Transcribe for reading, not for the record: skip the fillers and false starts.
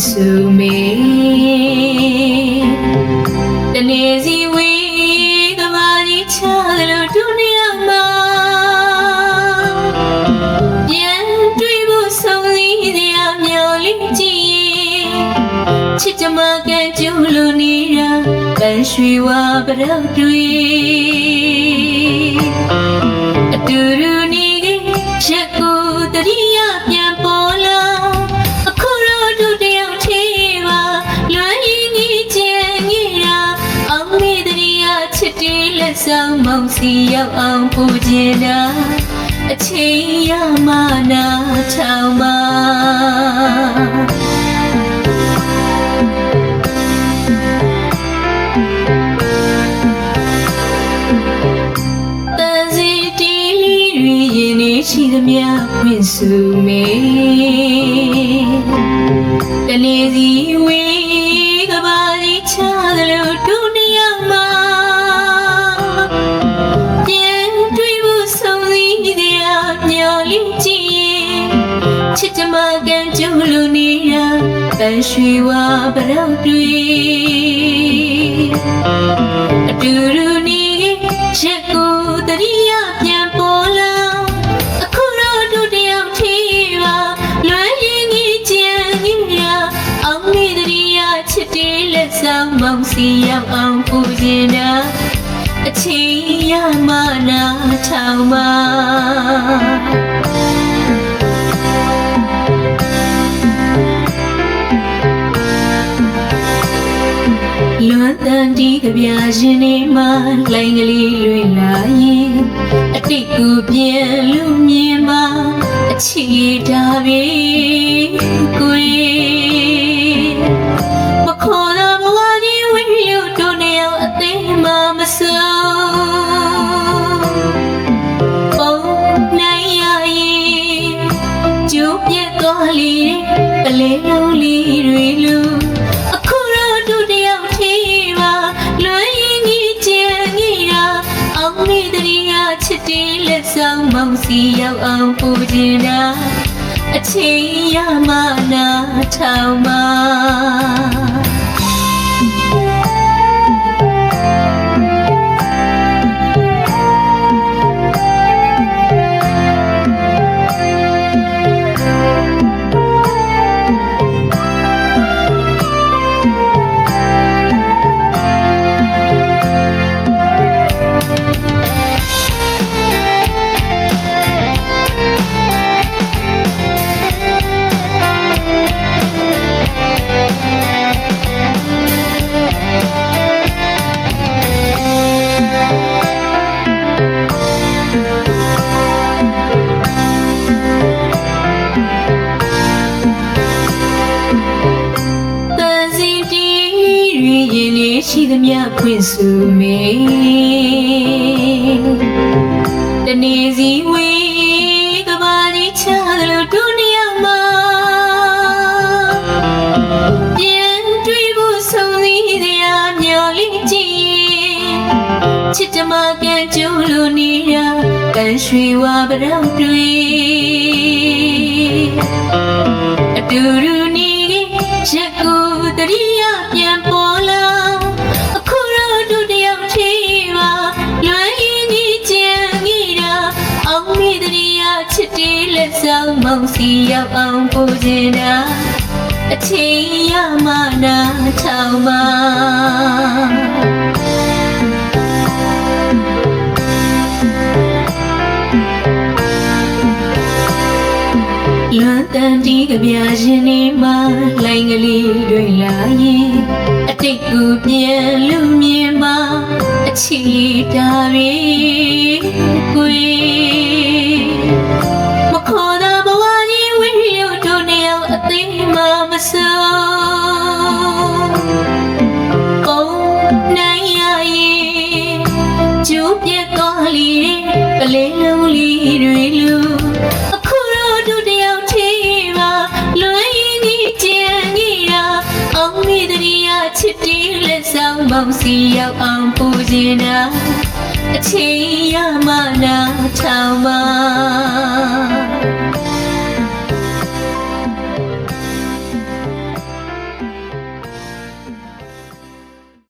စုမေတနေစီဝေးကဘာကြီးချလို့ဒုနေရမှာပြန်တွေ့ဖို့ဆုံးစည်းတရားမျော်လင့်ကြည့်ချစ်ကြမကန်ကျူးလို့နေတာပန်းရွှေဝါပရောက်တွေ့အတူတူနေရက်ကိုတရိယာပြန်ပေါ်လာအခုတော့ဒုတယောက်သေးပါလွမ်းရင်းကြီးကျန်နေတာအောင်မေတရိယာချစ်တေးလက်ဆောင်မောင်စီရောက်အောင်ပူကျင်တာအချိန်ရမှနာထောင်ပါရှိသမျှဝင့်စုမေတနေစီဝေးကဘာကြီးချလို့ဒုနေရမှာပြန်တွေ့ဖို့ဆုံးစည်းတရားမျော်လင့်ကြည့်ချစ်ကြမကန်ကျုံလို့နေတာပန်းရွှေဝါပရောက်တွေ့အတူတူနေရက်ကိုတရိယာပြန်ပေါ်လာဆောင်မောင်စီရောက်အောင်ပူကျင်တာအချိန်ရမှနာထောင်ပါလွန်တန်ဒီကဗျာရှင်နေမှလိုင်းကလေးလွင်လာရင်အတိတ်ကိုပြန်လူမြင်မှအချီတာပဲကိုယ်မခေါ်တော့မစိုးပုံနိုင်ရရင်ကျိုးပြတ်သွားလေပလဲလုံးလေးတွေလူအခုတော့ဒုတယောက်သေးပါလွမ်းရင်းကြီးကျန်နေတာအောင်မေတရိယာချစ်တေးလက်ဆောင်မောင်စီရောက်အောင်ပူကျင်တာအချိန်ရမှနာထောင်ပါရှိသမျှဖွင့်စုမေတနေစီဝေးကဘာကြီးချလို့ဒုနေရမှာပြန်တွေ့ဖို့ဆုံးစည်းတရားမျော်လင့်ကြည့်ချစ်ကြမကန်ကျုံလို့နေတာပန်းရွှေဝါပရောက်တွေ့အတူတူနေရက်ကိုတရိယာပြန်ပေါ်လာလက်ဆောင်မောင်စီရောက်အောင်ပူကျင်တာအချိန်ရမှနာထောင်ပါလွန်တန်ဒီကဗျာရှင်နေမှလိုင်းကလေးတွေလာရင်အတိတ်ကိုပြန်လူမြင်မှအချီတာပဲကိုယ်မစိုးပုံနိုင်ရရင်ကျိုးပြတ်သွားလေပလဲလုံးလေးတွေလူအခုတော့ဒုတယောက်သေးပါလွမ်းရင်းကြီးကျန်နေတာအောင်မေတရိယာချစ်တေးလက်ဆောင်မောင်စီရောက်အောင်ပူကျင်တာအချိန်ရမှနာထောင်ပါ